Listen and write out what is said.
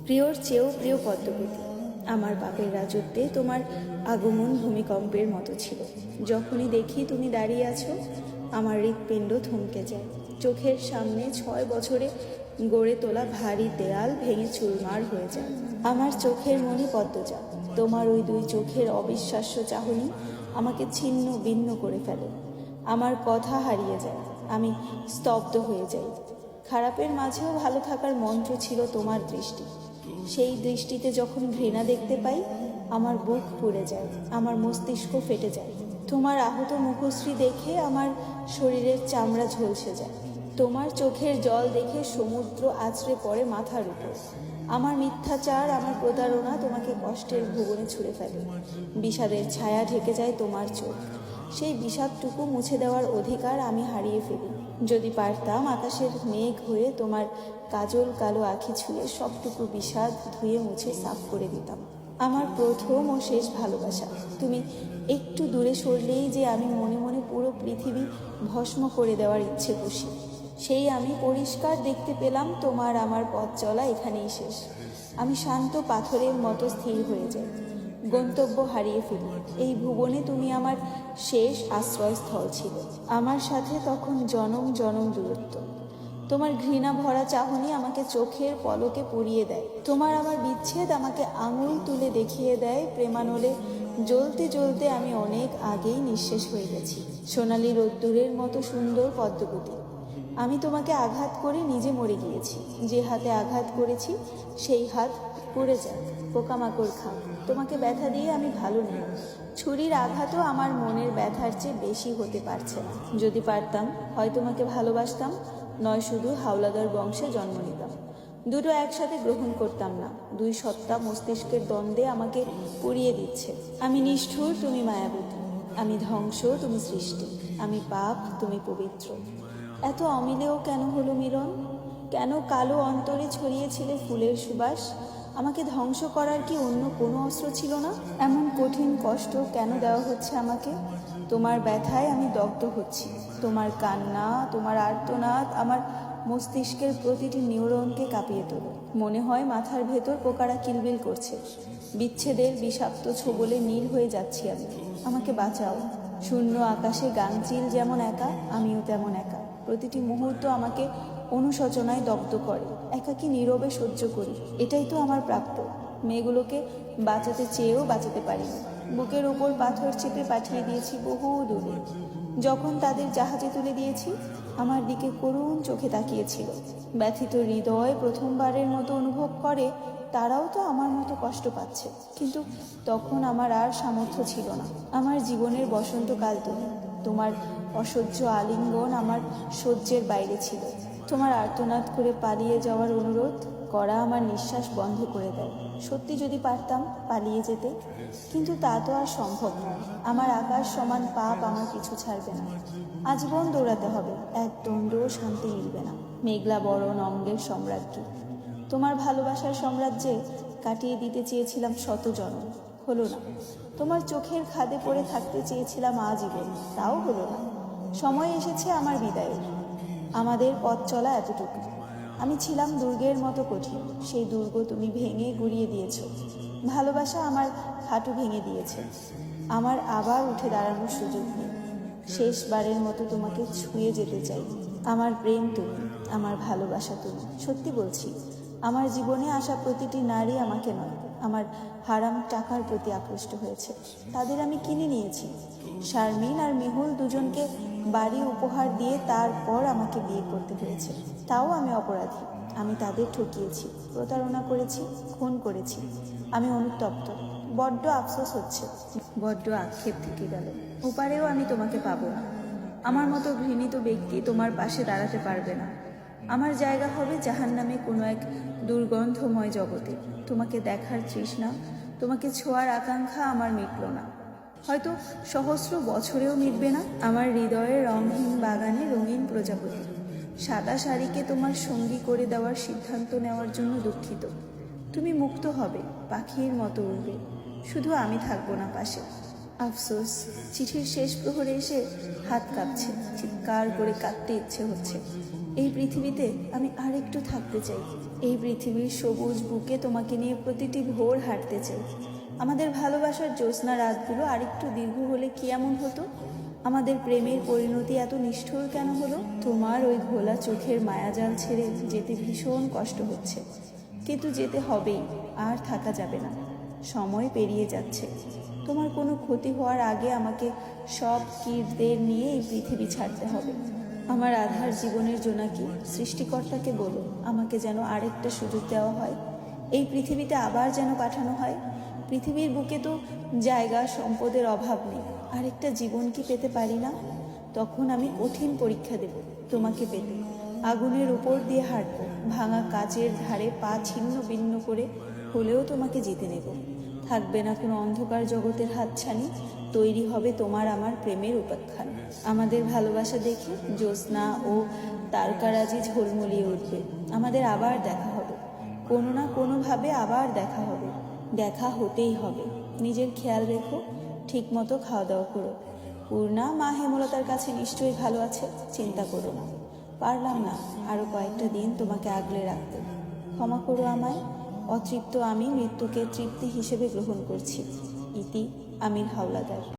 প্রিয়র চেয়েও প্রিয় পদ্মবতী, আমার বাপের রাজত্বে তোমার আগমন ভূমিকম্পের মতো ছিল। যখনই দেখি তুমি দাঁড়িয়ে আছো, আমার হৃৎপিণ্ড থমকে যায়। চোখের সামনে 6 বছরে গড়ে তোলা ভারী দেয়াল ভেঙে চুরমার হয়ে যায়। আমার চোখের মনি পদ্মজা, তোমার ওই 2 চোখের অবিশ্বাস্য চাহনি আমাকে ছিন্ন ভিন্ন করে ফেলে। আমার কথা হারিয়ে যায়, আমি স্তব্ধ হয়ে যাই। খারাপের মাঝেও ভালো থাকার মন্ত্র ছিল তোমার দৃষ্টি। সেই দৃষ্টিতে যখন ঘৃণা দেখতে পাই, আমার বুক পুড়ে যায়, আমার মস্তিষ্ক ফেটে যায়। তোমার আহত মুখশ্রী দেখে আমার শরীরের চামড়া ঝলসে যায়। তোমার চোখের জল দেখে সমুদ্র আছড়ে পড়ে মাথার উপর। আমার মিথ্যাচার, আমার প্রতারণা তোমাকে কষ্টের ভুবনে ছুঁড়ে ফেলে। বিষাদের ছায়া ঢেকে যায় তোমার চোখ। সেই বিষাদটুকু মুছে দেওয়ার অধিকার আমি হারিয়ে ফেলি। যদি পারতাম আকাশের মেঘ হয়ে তোমার কাজল কালো আঁখি ছুঁয়ে সবটুকু বিষাদ ধুয়ে মুছে সাফ করে দিতাম। আমার প্রথম ও শেষ ভালোবাসা তুমি একটু দূরে সরলেই যে আমি মনে মনে পুরো পৃথিবী ভস্ম করে দেওয়ার ইচ্ছে পুষি। সেই আমি পরিষ্কার দেখতে পেলাম তোমার আমার পথ চলা এখানেই শেষ। আমি শান্ত পাথরের মতো স্থির হয়ে যাই, গন্তব্য হারিয়ে ফেলি। এই ভুবনে তুমি আমার শেষ আশ্রয়স্থল ছিল। আমার সাথে তখন জনম জনম দূরত্ব। তোমার ঘৃণা ভরা চাহনি আমাকে চোখের পলকে পুড়িয়ে দেয়। তোমার আমার বিচ্ছেদ আমাকে আঙুল তুলে দেখিয়ে দেয় প্রেমানলে জ্বলতে জ্বলতে আমি অনেক আগেই নিঃশেষ হয়ে গেছি। সোনালি রোদ্দুরের মতো সুন্দর পদ্মবতী, আমি তোমাকে আঘাত করে নিজে মরে গিয়েছি। যে হাতে আঘাত করেছি সেই হাত পুড়ে যায়, পোকামাকড় খাক। তোমাকে ব্যথা দিয়ে আমি ভালো নেই। ছুরির আঘাতও আমার মনের ব্যথার চেয়ে বেশি হতে পারছে না। যদি পারতাম, হয় তোমাকে ভালোবাসতাম, নয় শুধু হাওলাদার বংশে জন্ম নিতাম। দুটো একসাথে গ্রহণ করতাম না। 2 সত্তা মস্তিষ্কের দ্বন্দ্বে আমাকে পুড়িয়ে দিচ্ছে। আমি নিষ্ঠুর, তুমি মায়াবতী। আমি ধ্বংস, তুমি সৃষ্টি। আমি পাপ, তুমি পবিত্র। এত অমিলেও কেন হলো মিলন? কেন কালো অন্তরে ছড়িয়েছিলে ফুলের সুবাস? আমাকে ধ্বংস করার কি অন্য কোনো অস্ত্র ছিল না? এমন কঠিন কষ্ট কেন দেওয়া হচ্ছে আমাকে? তোমার ব্যথায় আমি দগ্ধ হচ্ছি। তোমার কান্না, তোমার আর্তনাদ আমার মস্তিষ্কের প্রতিটি নিউরনকে কাঁপিয়ে তোলে। মনে হয় মাথার ভেতর পোকারা কিলবিল করছে। বিচ্ছেদের বিষাক্ত ছোবলে নীল হয়ে যাচ্ছি আমি। আমাকে বাঁচাও। শূন্য আকাশে গাংচিল যেমন একা, আমিও তেমন একা। প্রতিটি মুহূর্ত আমাকে অনুশোচনায় দগ্ধ করে। একাকী নীরবে সহ্য করি, এটাই তো আমার প্রাপ্য। মেয়েগুলোকে বাঁচাতে চেয়েও বাঁচাতে পারিনি। বুকের উপর পাথর চেপে পাঠিয়ে দিয়েছি বহু দূরে। যখন তাদের জাহাজে তুলে দিয়েছি, আমার দিকে করুণ চোখে তাকিয়েছিল। ব্যথিত হৃদয় প্রথমবারের মতো অনুভব করে তারাও তো আমার মতো কষ্ট পাচ্ছে। কিন্তু তখন আমার আর সামর্থ্য ছিল না। আমার জীবনের বসন্তকাল তুমি। তোমার অসহ্য আলিঙ্গন আমার সহ্যের বাইরে ছিল। তোমার আর্তনাদ করে পালিয়ে যাওয়ার অনুরোধ করা আমার নিঃশ্বাস বন্ধ করে দেয়। সত্যি যদি পারতাম পালিয়ে যেতে, কিন্তু তা তো আর সম্ভব নয়। আমার আকাশ সমান পাপ আমার পিছু ছাড়বে না। আজীবন দৌড়াতে হবে, এক দণ্ডও শান্তি মিলবে না। মেঘলা বরণ অঙ্গের সম্রাজ্ঞী, তোমার ভালোবাসার সাম্রাজ্যে কাটিয়ে দিতে চেয়েছিলাম শত জন্ম, হলো না। তোমার চোখের খাদে পড়ে থাকতে চেয়েছিলাম আজীবন, তাও হলো না। সময় এসেছে আমার বিদায়ের। আমাদের পথ চলা এতটুকু। আমি ছিলাম দুর্গের মতো কঠিন, সেই দুর্গ তুমি ভেঙে গুড়িয়ে দিয়েছ। ভালোবাসা আমার হাঁটু ভেঙে দিয়েছে। আমার আবার উঠে দাঁড়ানোর সুযোগ নেই। শেষবারের মতো তোমাকে ছুঁয়ে যেতে চাই। আমার প্রেম তুমি, আমার ভালোবাসা তুমি। সত্যি বলছি, আমার জীবনে আসা প্রতিটি নারী আমাকে নয়, আমার হারাম টাকার প্রতি আকৃষ্ট হয়েছে। তাদের আমি কিনে নিয়েছি। শারমিন আর মেহুল দুজনকে বাড়ি উপহার দিয়ে তারপর আমাকে বিয়ে করতে হয়েছে। তাও আমি অপরাধী। আমি তাদের ঠকিয়েছি, প্রতারণা করেছি, খুন করেছি। আমি অনুতপ্ত। বড্ড আফসোস হচ্ছে, বড্ড আক্ষেপ থেকে গেল। ওপারেও আমি তোমাকে পাবো না। আমার মতো ঘৃণিত ব্যক্তি তোমার পাশে দাঁড়াতে পারবে না। আমার জায়গা হবে জাহান্নামে কোনো এক দুর্গন্ধময় জগতে। তোমাকে দেখার তৃষ্ণা, তোমাকে ছোঁয়ার আকাঙ্ক্ষা আমার মিটল না। হয়তো সহস্র বছরেও মিটবে না। আমার হৃদয়ের রঙহীন বাগানে রঙিন প্রজাপতি, সাদা শাড়িকে তোমার সঙ্গী করে দেওয়ার সিদ্ধান্ত নেওয়ার জন্য দুঃখিত। তুমি মুক্ত হবে, পাখির মতো উড়বে, শুধু আমি থাকবো না পাশে। আফসোস, চিঠির শেষ প্রহরে এসে হাত কাঁপছে, চিৎকার করে কাঁদতে ইচ্ছে হচ্ছে। এই পৃথিবীতে আমি আর একটু থাকতে চাই। এই পৃথিবীর সবুজ বুকে তোমাকে নিয়ে প্রতিটি ভোর হাঁটতে চাই। আমাদের ভালোবাসার জ্যোৎস্না রাতগুলো আরেকটু দীর্ঘ হলে কি এমন হতো? আমাদের প্রেমের পরিণতি এত নিষ্ঠুর কেন হলো? তোমার ওই ঘোলা চোখের মায়াজাল ছেড়ে যেতে ভীষণ কষ্ট হচ্ছে, কিন্তু যেতে হবেই, আর থাকা যাবে না। সময় পেরিয়ে যাচ্ছে। তোমার কোনো ক্ষতি হওয়ার আগে আমাকে সব কীটদের নিয়ে এই পৃথিবী ছাড়তে হবে। আমার আধার জীবনের জোনাকি, সৃষ্টিকর্তাকে বলো আমাকে যেন আরেকটা সুযোগ দেওয়া হয়, এই পৃথিবীতে আবার যেন পাঠানো হয়। পৃথিবীর বুকে তো জায়গা সম্পদের অভাব নেই, আরেকটা জীবন কি পেতে পারি না? তখন আমি কঠিন পরীক্ষা দেব তোমাকে পেতে। আগুনের উপর দিয়ে হাঁটবো, ভাঙা কাচের ধারে পা ছিন্ন ভিন্ন করে হলেও তোমাকে জিতে নেব। থাকবে না কোনো অন্ধকার জগতের হাতছানি, তৈরি হবে তোমার আমার প্রেমের উপাখ্যান। আমাদের ভালোবাসা দেখে জ্যোৎস্না ও তারকারাজি ঝলমলিয়ে উঠবে। আমাদের আবার দেখা হবে, কোনো না কোনোভাবে আবার দেখা হবে। দেখা হতেই হবে। নিজের খেয়াল রেখো, ঠিক মতো খাওয়া দাওয়া করো। পূর্ণা মা হেমলতার কাছে নিশ্চয়ই ভালো আছে, চিন্তা করো না। পারলাম না আরও কয়েকটা দিন তোমাকে আগলে রাখতে, ক্ষমা করো আমায়। অতৃপ্ত আমি মৃত্যুকে তৃপ্তি হিসেবে গ্রহণ করছি। ইতি আমির হাওলাদার।